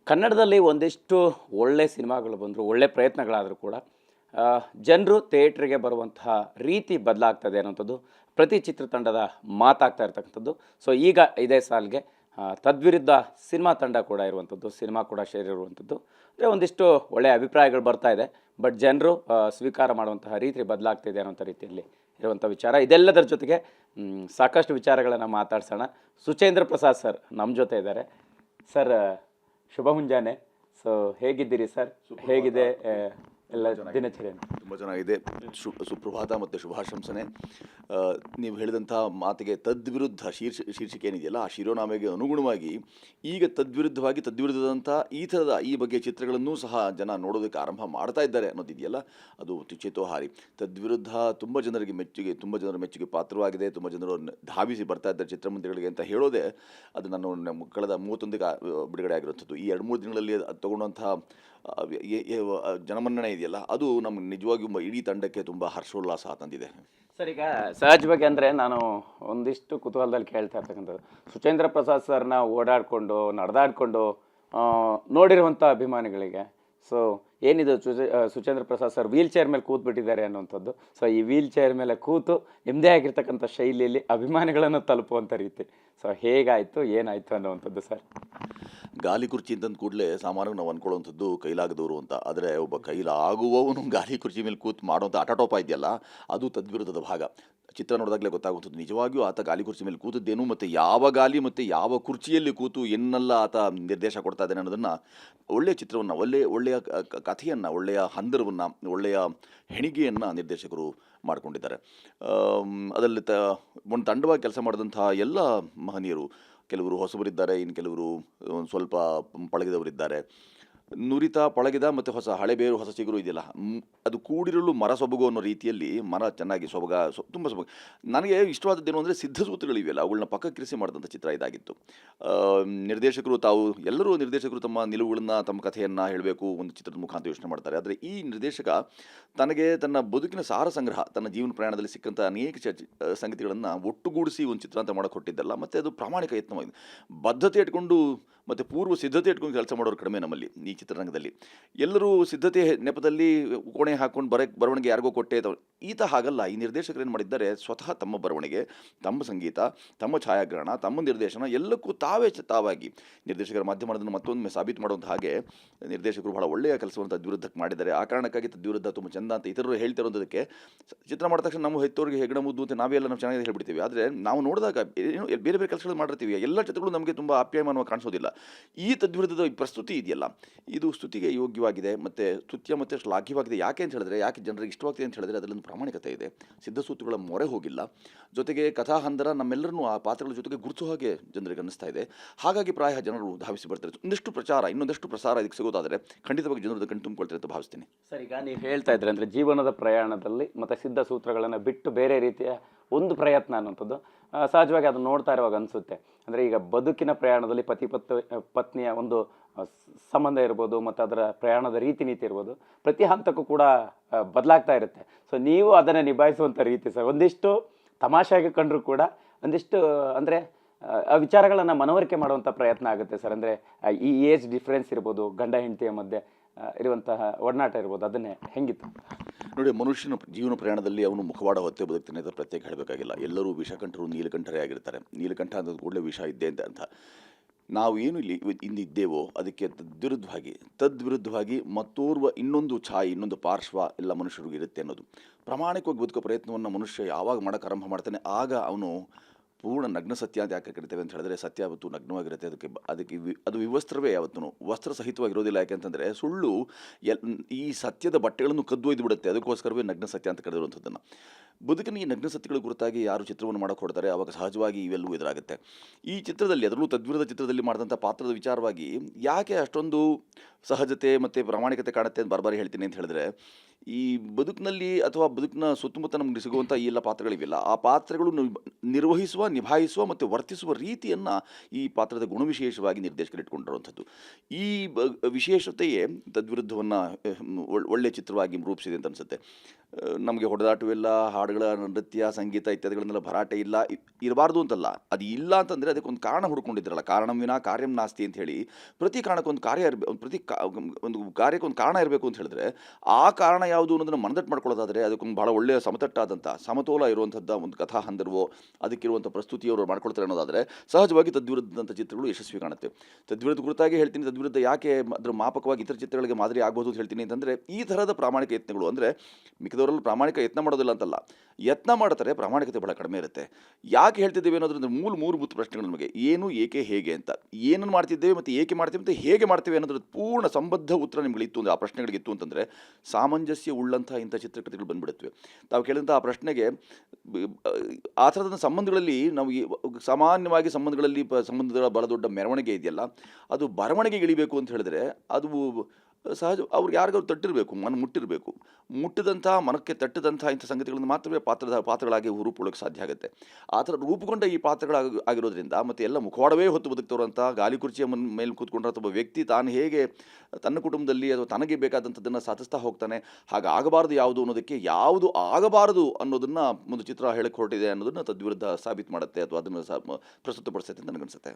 ಕನ್ನಡದಲ್ಲಿ ಒಂದಿಷ್ಟು ಒಳ್ಳೆ ಸಿನಿಮಾಗಳು ಬಂದರು, ಒಳ್ಳೆ ಪ್ರಯತ್ನಗಳಾದರೂ ಕೂಡ ಜನರು ಥಿಯೇಟ್ರಿಗೆ ಬರುವಂತಹ ರೀತಿ ಬದಲಾಗ್ತದೆ ಅನ್ನೋಂಥದ್ದು ಪ್ರತಿ ಚಿತ್ರತಂಡದ ಮಾತಾಗ್ತಾ ಇರ್ತಕ್ಕಂಥದ್ದು. ಸೊ ಈಗ ಇದೇ ಸಾಲಿಗೆ ತದ್ವಿರುದ್ಧ ಸಿನಿಮಾ ತಂಡ ಕೂಡ ಇರುವಂಥದ್ದು, ಸಿನಿಮಾ ಕೂಡ ಸೇರಿರುವಂಥದ್ದು. ಅಂದರೆ ಒಂದಿಷ್ಟು ಒಳ್ಳೆಯ ಅಭಿಪ್ರಾಯಗಳು ಬರ್ತಾ ಇದೆ, ಬಟ್ ಜನರು ಸ್ವೀಕಾರ ಮಾಡುವಂತಹ ರೀತಿ ಬದಲಾಗ್ತಿದೆ ಅನ್ನೋಂಥ ರೀತಿಯಲ್ಲಿ ಇರುವಂಥ ವಿಚಾರ. ಇದೆಲ್ಲದರ ಜೊತೆಗೆ ಸಾಕಷ್ಟು ವಿಚಾರಗಳನ್ನು ಮಾತಾಡ್ಸೋಣ. ಸುಚೇಂದ್ರ ಪ್ರಸಾದ್ ಸರ್ ನಮ್ಮ ಜೊತೆ ಇದ್ದಾರೆ. ಸರ್ ಶುಭ ಮುಂಜಾನೆ. ಸೊ ಹೇಗಿದ್ದೀರಿ ಸರ್? ಹೇಗಿದೆ ಎಲ್ಲ ದಿನಚರಿ? ತುಂಬ ಚೆನ್ನಾಗಿದೆ. ಸುಪ್ರಭಾತ ಮತ್ತು ಶುಭಾಶಂಸನೆ. ನೀವು ಹೇಳಿದಂಥ ಮಾತಿಗೆ ತದ್ವಿರುದ್ಧ ಶೀರ್ಷಿಕೆ ಏನಿದೆಯಲ್ಲ, ಆ ಶಿರೋನಾಮೆಗೆ ಅನುಗುಣವಾಗಿ ಈಗ ತದ್ವಿರುದ್ಧದಂಥ ಈ ಬಗ್ಗೆ ಚಿತ್ರಗಳನ್ನೂ ಸಹ ಜನ ನೋಡೋದಕ್ಕೆ ಆರಂಭ ಮಾಡ್ತಾ ಇದ್ದಾರೆ ಅನ್ನೋದಿದೆಯಲ್ಲ, ಅದು ಚೇತೋಹಾರಿ. ತದ್ವಿರುದ್ಧ ತುಂಬ ಜನರ ಮೆಚ್ಚುಗೆ ಪಾತ್ರವಾಗಿದೆ. ತುಂಬ ಜನರು ಧಾವಿಸಿ ಬರ್ತಾ ಇದ್ದಾರೆ ಚಿತ್ರಮಂದಿರಗಳಿಗೆ ಅಂತ ಹೇಳೋದೇ ಅದು ನಾನು ಕಳೆದ 31ಕ್ಕೆ ಬಿಡುಗಡೆ ಆಗಿರುವಂಥದ್ದು. ಈ 2-3 ದಿನಗಳಲ್ಲಿ ಅದು ತಗೊಂಡಂಥ ಜನಮನ್ನಣೆ ಇದೆಯಲ್ಲ, ಅದು ನಮ್ಗೆ ನಿಜವಾಗಿಯೂ ಇಡೀ ತಂಡಕ್ಕೆ ತುಂಬ ಹರ್ಷೋಲ್ಲಾಸ ತಂದಿದೆ. ಸರ್, ಈಗ ಸಹಜವಾಗಿ ಅಂದರೆ ನಾನು ಒಂದಿಷ್ಟು ಕುತೂಹಲದಲ್ಲಿ ಕೇಳ್ತಾ ಇರ್ತಕ್ಕಂಥದ್ದು, ಸುಚೇಂದ್ರ ಪ್ರಸಾದ್ ಸರ್ನ ಓಡಾಡಿಕೊಂಡು ನಡೆದಾಡಿಕೊಂಡು ನೋಡಿರುವಂಥ ಅಭಿಮಾನಿಗಳಿಗೆ ಸೊ ಏನಿದು Suchendra Prasad sir wheel chair ಮೇಲೆ ಕೂತ್ಬಿಟ್ಟಿದ್ದಾರೆ ಅನ್ನುವಂಥದ್ದು. ಸೊ ಈ ವೀಲ್ ಚೇರ್ ಮೇಲೆ ಕೂತು ನಿಮ್ಮದೇ ಆಗಿರ್ತಕ್ಕಂಥ ಶೈಲಿಯಲ್ಲಿ ಅಭಿಮಾನಿಗಳನ್ನು ತಲುಪುವಂಥ ರೀತಿ ಸೊ ಹೇಗಾಯಿತು, ಏನಾಯಿತು ಅನ್ನುವಂಥದ್ದು ಸರ್? ಗಾಲಿ ಕುರ್ಚಿ ಅಂತಂದ ಕೂಡಲೇ ಸಾಮಾನ್ಯವಾಗಿ ನಾವು ಅಂದ್ಕೊಳ್ಳುವಂಥದ್ದು ಕೈಲಾಗದವರು ಅಂತ. ಆದರೆ ಒಬ್ಬ ಕೈಲಾಗುವವನು ಗಾಲಿ ಕುರ್ಚಿ ಮೇಲೆ ಕೂತು ಮಾಡುವಂಥ ಆಟಾಟೋಪ ಇದೆಯಲ್ಲ, ಅದು ತದ್ವಿರುದ್ಧದ ಭಾಗ. ಚಿತ್ರ ನೋಡಿದಾಗಲೇ ಗೊತ್ತಾಗುತ್ತದೆ ನಿಜವಾಗಿಯೂ ಆತ ಗಾಲಿ ಕುರ್ಚಿ ಮೇಲೆ ಕೂತದ್ದೇನು, ಮತ್ತು ಯಾವ ಗಾಲಿ ಮತ್ತು ಯಾವ ಕುರ್ಚಿಯಲ್ಲಿ ಕೂತು ಎನ್ನೆಲ್ಲ ಆತ ನಿರ್ದೇಶ ಕೊಡ್ತಾ ಇದ್ದಾನೆ ಅನ್ನೋದನ್ನು, ಒಳ್ಳೆಯ ಚಿತ್ರವನ್ನು, ಒಳ್ಳೆಯ ಕಥೆಯನ್ನು, ಒಳ್ಳೆಯ ಹಂದರವನ್ನು, ಒಳ್ಳೆಯ ಹೆಣಿಗೆಯನ್ನು ನಿರ್ದೇಶಕರು ಮಾಡಿಕೊಂಡಿದ್ದಾರೆ. ಅದರಲ್ಲಿ ಒಂದು ತಂಡವಾಗಿ ಕೆಲಸ ಮಾಡಿದಂಥ ಎಲ್ಲ ಮಹನೀಯರು, ಕೆಲವರು ಹೊಸಬರಿದ್ದಾರೆ, ಇನ್ನು ಕೆಲವರು ಸ್ವಲ್ಪ ಪಳಗಿದವರಿದ್ದಾರೆ. ನುರಿತ ಪಳಗಿದ ಮತ್ತು ಹಳೆ ಬೇರು ಹೊಸ ಚಿಗುರು ಇದೆಯಲ್ಲ, ಅದು ಕೂಡಿರಲು ಮರ ಸೊಬಗು ಅನ್ನೋ ರೀತಿಯಲ್ಲಿ ಮರ ಚೆನ್ನಾಗಿ ತುಂಬ ಸೊಬಗು. ನನಗೆ ಇಷ್ಟವಾದದ್ದೇನು ಅಂದರೆ ಸಿದ್ಧಸೂತ್ರಗಳಿವೆಯಲ್ಲ, ಅವುಗಳನ್ನ ಪಕ್ಕಕ್ಕಿರಿಸಿ ಮಾಡಿದಂಥ ಚಿತ್ರ ಇದಾಗಿತ್ತು. ಎಲ್ಲರೂ ನಿರ್ದೇಶಕರು ತಮ್ಮ ನಿಲುವುಗಳನ್ನು, ತಮ್ಮ ಕಥೆಯನ್ನು ಹೇಳಬೇಕು, ಒಂದು ಚಿತ್ರದ ಮುಖಾಂತರ ಯೋಚನೆ ಮಾಡ್ತಾರೆ. ಆದರೆ ಈ ನಿರ್ದೇಶಕ ತನ್ನ ಬದುಕಿನ ಸಾರ ಸಂಗ್ರಹ, ತನ್ನ ಜೀವನ ಪ್ರಯಾಣದಲ್ಲಿ ಸಿಕ್ಕಂಥ ಅನೇಕ ಸಂಗತಿಗಳನ್ನು ಒಟ್ಟುಗೂಡಿಸಿ ಒಂದು ಚಿತ್ರ ಅಂತ ಮಾಡೋಕ್ಕೆ ಕೊಟ್ಟಿದ್ದಲ್ಲ. ಮತ್ತು ಅದು ಪ್ರಾಮಾಣಿಕ ಯತ್ನವಾಗಿದೆ. ಬದ್ಧತೆ ಇಟ್ಕೊಂಡು ಮತ್ತು ಪೂರ್ವ ಸಿದ್ಧತೆ ಇಟ್ಕೊಂಡು ಕೆಲಸ ಮಾಡೋರು ಕಡಿಮೆ ನಮ್ಮಲ್ಲಿ ಈ ಚಿತ್ರರಂಗದಲ್ಲಿ. ಎಲ್ಲರೂ ಸಿದ್ಧತೆ ನೆಪದಲ್ಲಿ ಕೋಣೆ ಹಾಕ್ಕೊಂಡು ಬರವಣಿಗೆ ಯಾರಿಗೋ ಕೊಟ್ಟೆ. ಈತ ಹಾಗಲ್ಲ. ಈ ನಿರ್ದೇಶಕರು ಏನು ಮಾಡಿದ್ದಾರೆ, ಸ್ವತಃ ತಮ್ಮ ಬರವಣಿಗೆ, ತಮ್ಮ ಸಂಗೀತ, ತಮ್ಮ ಛಾಯಾಗ್ರಹಣ, ತಮ್ಮ ನಿರ್ದೇಶನ ಎಲ್ಲಕ್ಕೂ ತಾವಾಗಿ ನಿರ್ದೇಶಕರ ಮಾಧ್ಯಮವನ್ನು ಮತ್ತೊಮ್ಮೆ ಸಾಬೀತು ಮಾಡುವಂಥ ಹಾಗೆ ನಿರ್ದೇಶಕರು ಬಹಳ ಒಳ್ಳೆಯ ಕೆಲಸವನ್ನು ತದ್ವಿರುದ್ಧಕ್ಕೆ ಮಾಡಿದ್ದಾರೆ. ಆ ಕಾರಣಕ್ಕಾಗಿ ತದ್ವಿರುದ್ಧ ತುಂಬ ಚೆಂದ ಅಂತ ಇತರರು ಹೇಳ್ತಿರೋದಕ್ಕೆ, ಚಿತ್ರ ಮಾಡಿದ ತಕ್ಷಣ ನಮ್ಮ ಹೆತ್ತೋರಿಗೆ ಹೆಗಣ ಮುದ್ದು ಅಂತ ನಾವೆಲ್ಲ ನಾವು ಚೆನ್ನಾಗಿ ಹೇಳ್ಬಿಡ್ತೀವಿ. ಆದರೆ ನಾವು ನೋಡಿದಾಗ ಬೇರೆ ಬೇರೆ ಕೆಲಸಗಳು ಮಾಡಿರ್ತೀವಿ. ಎಲ್ಲ ಚಿತ್ರಗಳು ನಮಗೆ ತುಂಬ ಆಪ್ಯಾಯಮಾನವಾಗಿ ಕಾಣಿಸೋದಿಲ್ಲ. ಈ ತದ್ವಿರುದ್ಧದ ಪ್ರಸ್ತುತಿ ಇದೆಯಲ್ಲ, ಇದು ಸ್ತುತಿಗೆ ಯೋಗ್ಯವಾಗಿದೆ ಮತ್ತು ಸ್ತುತ್ಯ ಮತ್ತು ಶ್ಲಾಘ್ಯವಾಗಿದೆ. ಯಾಕೆ ಜನರಿಗೆ ಇಷ್ಟವಾಗ್ತಿದೆ ಅಂತ ಹೇಳಿದ್ರೆ ಅದರಲ್ಲಿ ಪ್ರಾಮಾಣಿಕತೆ ಇದೆ, ಸಿದ್ಧಸೂತ್ರಗಳ ಮೊರೆ ಹೋಗಿಲ್ಲ. ಜೊತೆಗೆ ಕಥಾಹಂದರ ನಮ್ಮೆಲ್ಲರನ್ನೂ ಆ ಪಾತ್ರಗಳ ಜೊತೆಗೆ ಗುರುತು ಹಾಗೆ ಜನರಿಗೆ ಅನ್ನಿಸ್ತಾ ಇದೆ. ಹಾಗಾಗಿ ಪ್ರಾಯ ಜನರು ಧಾವಿಸಿ ಬರ್ತಾರೆ. ಇನ್ನೊಂದಷ್ಟು ಪ್ರಸಾರ ಇದಕ್ಕೆ ಸಿಗೋದಾದರೆ ಖಂಡಿತವಾಗಿ ಜನರು ಕಣ್ಣು ತುಂಬಿಕೊಳ್ತಾರೆ ಅಂತ ಭಾವಿಸ್ತೀನಿ. ಸರ್, ಈಗ ನೀವು ಹೇಳ್ತಾ ಇದ್ರೆ ಅಂದರೆ ಜೀವನದ ಪ್ರಯಾಣದಲ್ಲಿ ಮತ್ತು ಸಿದ್ಧ ಸೂತ್ರಗಳನ್ನು ಬಿಟ್ಟು ಬೇರೆ ರೀತಿಯ ಒಂದು ಪ್ರಯತ್ನ ಅನ್ನುವಂಥದ್ದು ಸಹಜವಾಗಿ ಅದು ನೋಡ್ತಾ ಇರುವಾಗ ಅನಿಸುತ್ತೆ. ಅಂದರೆ ಈಗ ಬದುಕಿನ ಪ್ರಯಾಣದಲ್ಲಿ ಪತ್ನಿಯ ಒಂದು ಸಂಬಂಧ ಇರ್ಬೋದು, ಮತ್ತು ಅದರ ಪ್ರಯಾಣದ ನೀತಿ ಇರ್ಬೋದು, ಪ್ರತಿ ಹಂತಕ್ಕೂ ಕೂಡ ಬದಲಾಗ್ತಾ ಇರುತ್ತೆ. ಸೊ ನೀವು ಅದನ್ನು ನಿಭಾಯಿಸುವಂಥ ರೀತಿ ಸರ್ ಒಂದಿಷ್ಟು ತಮಾಷೆಯಾಗಿ ಕಂಡರೂ ಕೂಡ ಒಂದಿಷ್ಟು ಅಂದರೆ ಆ ವಿಚಾರಗಳನ್ನು ಮನವರಿಕೆ ಮಾಡುವಂಥ ಪ್ರಯತ್ನ ಆಗುತ್ತೆ ಸರ್. ಅಂದರೆ ಈ ಏಜ್ ಡಿಫ್ರೆನ್ಸ್ ಇರ್ಬೋದು, ಗಂಡ ಹೆಂಡತಿಯ ಮಧ್ಯೆ ಇರುವಂತಹ ಒಡನಾಟ ಇರ್ಬೋದು, ಅದನ್ನೇ ಹೆಂಗಿತ್ತು ನೋಡಿ. ಮನುಷ್ಯನ ಜೀವನ ಪ್ರಯಾಣದಲ್ಲಿ ಅವನು ಮುಖವಾಡ ಹೊತ್ತೆ ಬದುಕ್ತಾನೆ ಅಂತ ಪ್ರತ್ಯೇಕ ಹೇಳಬೇಕಾಗಿಲ್ಲ. ಎಲ್ಲರೂ ವಿಷಕಂಠರು, ನೀಲಕಂಠರೇ ಆಗಿರ್ತಾರೆ. ನೀಲಕಂಠ ಅಂತ ಕೂಡಲೇ ವಿಷ ಇದ್ದೇ ಅಂತ ನಾವು ಏನು ಇಂದಿದ್ದೇವೋ ಅದಕ್ಕೆ ತದ್ವಿರುದ್ಧವಾಗಿ ಮತ್ತೋರ್ವ ಇನ್ನೊಂದು ಪಾರ್ಶ್ವ ಎಲ್ಲ ಮನುಷ್ಯರಿಗೂ ಇರುತ್ತೆ ಅನ್ನೋದು. ಪ್ರಾಮಾಣಿಕವಾಗಿ ಬದುಕೋ ಪ್ರಯತ್ನವನ್ನು ಮನುಷ್ಯ ಯಾವಾಗ ಮಾಡೋಕ್ಕೆ ಆರಂಭ ಮಾಡ್ತಾನೆ, ಆಗ ಅವನು ಪೂರ್ಣ ನಗ್ನ ಸತ್ಯ ಅಂತ ಯಾಕೆ ಕರಿತೇವೆ ಅಂತ ಹೇಳಿದ್ರೆ, ಸತ್ಯ ಯಾವತ್ತು ನಗ್ನವಾಗಿರುತ್ತೆ. ಅದು ವಿವಸ್ತ್ರವೇ ಯಾವತ್ತೂ ವಸ್ತ್ರ ಸಹಿತವಾಗಿರೋದಿಲ್ಲ. ಯಾಕೆಂತಂದರೆ ಸುಳ್ಳು ಈ ಸತ್ಯದ ಬಟ್ಟೆಗಳನ್ನು ಕದ್ದೊಯ್ದು ಬಿಡುತ್ತೆ. ಅದಕ್ಕೋಸ್ಕರವೇ ನಗ್ನ ಸತ್ಯ ಅಂತ ಕರೆದಿರುವಂಥದ್ದನ್ನು. ಬದುಕಿನ ಈ ನಗ್ನ ಸತ್ಯಗಳ ಕುರಿತಾಗಿ ಯಾರು ಚಿತ್ರವನ್ನು ಮಾಡೋಕ್ಕೆ ಹೊಡ್ತಾರೆ, ಆವಾಗ ಸಹಜವಾಗಿ ಇವೆಲ್ಲವೂ ಎದುರಾಗುತ್ತೆ. ಈ ಚಿತ್ರದಲ್ಲಿ, ಅದರಲ್ಲೂ ತದ್ವಿರುದ್ಧ ಚಿತ್ರದಲ್ಲಿ ಮಾಡಿದಂಥ ಪಾತ್ರದ ವಿಚಾರವಾಗಿ ಯಾಕೆ ಅಷ್ಟೊಂದು ಸಹಜತೆ ಮತ್ತು ಪ್ರಾಮಾಣಿಕತೆ ಕಾಣುತ್ತೆ ಅಂತ ಬಾರಿ ಹೇಳ್ತೀನಿ ಅಂತ ಹೇಳಿದ್ರೆ, ಈ ಬದುಕಿನಲ್ಲಿ ಅಥವಾ ಬದುಕಿನ ಸುತ್ತಮುತ್ತ ನಮಗೆ ಸಿಗುವಂಥ ಈ ಎಲ್ಲ ಪಾತ್ರಗಳಿವೆಲ್ಲ, ಆ ಪಾತ್ರಗಳು ನಿರ್ವಹಿಸುವ, ನಿಭಾಯಿಸುವ ಮತ್ತು ವರ್ತಿಸುವ ರೀತಿಯನ್ನು ಈ ಪಾತ್ರದ ಗುಣವಿಶೇಷವಾಗಿ ನಿರ್ದೇಶಕರು ಇಟ್ಕೊಂಡಿರುವಂಥದ್ದು. ಈ ವಿಶೇಷತೆಯೇ ತದ್ವಿರುದ್ಧವನ್ನು ಒಳ್ಳೆಯ ಚಿತ್ರವಾಗಿ ರೂಪಿಸಿದೆ ಅಂತ ಅನಿಸುತ್ತೆ. ನಮಗೆ ಹೊಡೆದಾಟವಿಲ್ಲ, ಹಾಡುಗಳ ನೃತ್ಯ, ಸಂಗೀತ ಇತ್ಯಾದಿಗಳನ್ನೆಲ್ಲ ಭರಾಟೆ ಇಲ್ಲ, ಇರಬಾರ್ದು ಅಂತಲ್ಲ. ಅದು ಇಲ್ಲ ಅಂತಂದರೆ ಅದಕ್ಕೊಂದು ಕಾರಣ ಹುಡ್ಕೊಂಡಿದ್ರಲ್ಲ, ಕಾರಣಂ ವಿನಾ ಕಾರ್ಯಂ ನಾಸ್ತಿ ಅಂತ ಹೇಳಿ. ಪ್ರತಿ ಕಾರಣಕ್ಕೊಂದು ಕಾರ್ಯ ಒಂದು ಕಾರ್ಯಕ್ಕೊಂದು ಕಾರಣ ಇರಬೇಕು ಅಂತ ಹೇಳಿದ್ರೆ, ಆ ಕಾರಣ ಯಾವುದು ಅನ್ನೋದನ್ನು ಮನದಟ್ಟು ಮಾಡ್ಕೊಳ್ಳೋದಾದರೆ ಅದಕ್ಕೊಂದು ಭಾಳ ಒಳ್ಳೆಯ ಸಮತಟ್ಟಾದಂಥ ಸಮತೋಲ ಇರುವಂಥದ್ದು ಒಂದು ಕಥಾ ಹಂದರವೋ ಅದಕ್ಕಿರುವಂಥ ಪ್ರಸ್ತುತಿಯವರು ಮಾಡ್ಕೊಳ್ತಾರೆ ಅನ್ನೋದಾದರೆ ಸಹಜವಾಗಿ ತದ್ವಿರುದ್ಧದಂಥ ಚಿತ್ರಗಳು ಯಶಸ್ವಿ ಕಾಣುತ್ತೆ. ತದ್ವಿರುದ್ಧ ಕುರಿತಾಗಿ ಹೇಳ್ತೀನಿ, ತದ್ವಿರುದ್ಧ ಯಾಕೆ ಅದರ ಮಾಪಕವಾಗಿ ಇತರ ಚಿತ್ರಗಳಿಗೆ ಮಾದರಿ ಆಗ್ಬೋದು ಅಂತ ಹೇಳ್ತೀನಿ ಅಂತಂದರೆ, ಈ ಥರದ ಪ್ರಾಮಾಣಿಕ ಯತ್ನಗಳು ಅಂದರೆ ಮಿಕ್ಕದವರಲ್ಲಿ ಪ್ರಾಮಾಣಿಕ ಯತ್ನ ಮಾಡೋದಿಲ್ಲ ಅಂತಲ್ಲ, ಯತ್ನ ಮಾಡ್ತಾರೆ, ಪ್ರಾಮಾಣಿಕತೆ ಬಹಳ ಕಡಿಮೆ ಇರುತ್ತೆ. ಯಾಕೆ ಹೇಳ್ತಿದ್ದೇವೆ ಅನ್ನೋದ್ರಿಂದ ಮೂಲಭೂತ ಪ್ರಶ್ನೆಗಳು ನಮಗೆ ಏನು, ಏಕೆ, ಹೇಗೆ ಅಂತ. ಏನನ್ನು ಮಾಡ್ತಿದ್ದೇವೆ ಮತ್ತು ಏಕೆ ಮಾಡ್ತೀವಿ ಮತ್ತು ಹೇಗೆ ಮಾಡ್ತೇವೆ ಅನ್ನೋದ್ರ ಪೂರ್ಣ ಸಂಬದ್ಧ ಉತ್ತರ ನಿಮ್ಗಳಿತ್ತು ಅಂದರೆ, ಆ ಪ್ರಶ್ನೆಗಳಿಗಿತ್ತು ಅಂತಂದರೆ ಸಾಮಂಜಸ್ಯ ಉಳ್ಳಂಥ ಇಂಥ ಚಿತ್ರಕಥೆಗಳು ಬಂದ್ಬಿಡುತ್ತವೆ. ತಾವು ಕೇಳಿದಂಥ ಆ ಪ್ರಶ್ನೆಗೆ ಆ ಥರದ ಸಂಬಂಧಗಳಲ್ಲಿ ನಾವು ಸಾಮಾನ್ಯವಾಗಿ ಸಂಬಂಧಗಳ ಬಹಳ ದೊಡ್ಡ ಮೆರವಣಿಗೆ ಇದೆಯಲ್ಲ, ಅದು ಬರವಣಿಗೆಗೆ ಇಳಿಬೇಕು ಅಂತ ಹೇಳಿದ್ರೆ ಅದು ಸಹಜ. ಅವ್ರಿಗೆ ಯಾರಿಗಾದ್ರು ತಟ್ಟಿರಬೇಕು, ಮುಟ್ಟಿರಬೇಕು. ಮುಟ್ಟಿದಂಥ ಮನಕ್ಕೆ ತಟ್ಟಿದಂಥ ಇಂಥ ಸಂಗತಿಗಳನ್ನು ಮಾತ್ರವೇ ಪಾತ್ರಗಳಾಗಿ ರೂಪುಗೊಳ್ಳೋಕ್ಕೆ ಸಾಧ್ಯ ಆಗುತ್ತೆ. ಆ ಥರ ರೂಪುಗೊಂಡ ಈ ಪಾತ್ರಗಳಾಗಿರೋದ್ರಿಂದ ಮತ್ತು ಎಲ್ಲ ಮುಖವಾಡವೇ ಹೊತ್ತು ಬದುಕ್ತವ್ರಂಥ ಗಾಲಿ ಕುರ್ಚಿಯ ಮೇಲೆ ಕೂತ್ಕೊಂಡ್ರಂಥ ಒಬ್ಬ ವ್ಯಕ್ತಿ ತಾನು ಹೇಗೆ ತನ್ನ ಕುಟುಂಬದಲ್ಲಿ ಅಥವಾ ತನಗೆ ಬೇಕಾದಂಥದ್ದನ್ನು ಸಾಧಿಸ್ತಾ ಹೋಗ್ತಾನೆ, ಹಾಗಾಗಬಾರ್ದು ಯಾವುದು ಅನ್ನೋದಕ್ಕೆ, ಯಾವುದು ಆಗಬಾರದು ಅನ್ನೋದನ್ನು ಒಂದು ಚಿತ್ರ ಹೇಳಕ್ಕೆ ಹೊರಟಿದೆ ಅನ್ನೋದನ್ನು ತದ್ವಿರುದ್ಧ ಸಾಬೀತು ಮಾಡುತ್ತೆ ಅಥವಾ ಅದನ್ನು ಪ್ರಸ್ತುತಪಡಿಸುತ್ತೆ ಅಂತ ನನಗನ್ಸುತ್ತೆ.